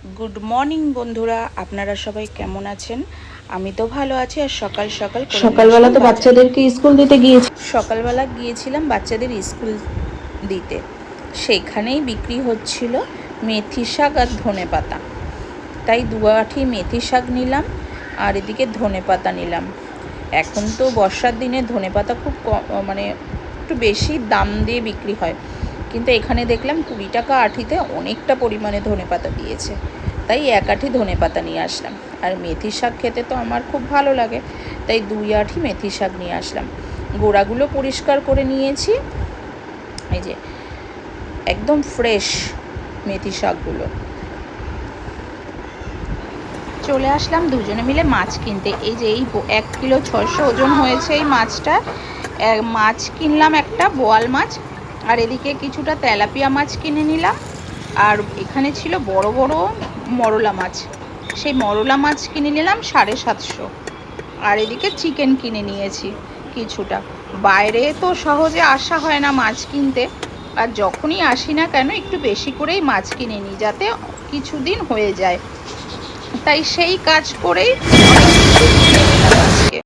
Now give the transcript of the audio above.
Good morning বন্ধুরা, আপনারা সবাই কেমন আছেন? আমি তো ভালো আছি। আর সকাল সকাল করে নিয়ে সকালবেলা আসলাম তো বাজার। বাচ্চাদেরকে স্কুল দিতে গিয়েছি। সকালবেলা গিয়েছিলাম বাচ্চাদের স্কুল দিতে। সেইখানেই বিক্রি হচ্ছিল মেথি শাক আর ধনে পাতা। তাই 2 আঁটি মেথি শাক নিলাম আর এদিকে ধনে পাতা নিলাম। এখন তো বর্ষার দিনে ধনে পাতা খুব মানে একটু বেশি দাম দিয়ে বিক্রি হয়, কিন্তু এখানে দেখলাম 20 টাকা আঁটিতে অনেকটা পরিমাণে ধনে পাতা দিয়েছে। তাই 1 আঁটি ধনে পাতা নিয়ে আসলাম। আর মেথি শাক খেতে তো আমার খুব ভালো লাগে, তাই 2 আঁটি মেথি শাক নিয়ে আসলাম। গোড়াগুলো পরিষ্কার করে নিয়েছি। এই যে একদম ফ্রেশ মেথি শাকগুলো। চলে আসলাম দুজনে মিলে মাছ কিনতে। এই যে এই 1 কিলো 600 ওজন হয়েছে এই মাছটা। মাছ কিনলাম একটা বোয়াল মাছ, আর এদিকে কিছুটা তেলাপিয়া মাছ কিনে নিলাম। আর এখানে ছিল বড় বড় মরলা মাছ, সেই মরলা মাছ কিনে নিলাম 750। আর এদিকে চিকেন কিনে নিয়েছি কিছুটা। বাইরে তো সহজে আসা হয় না মাছ কিনতে, আর যখনই আসি না কেন একটু বেশি করেই মাছ কিনে নিই, যাতে কিছুদিন হয়ে যায়। তাই সেই কাজ করেই অনেক কিছু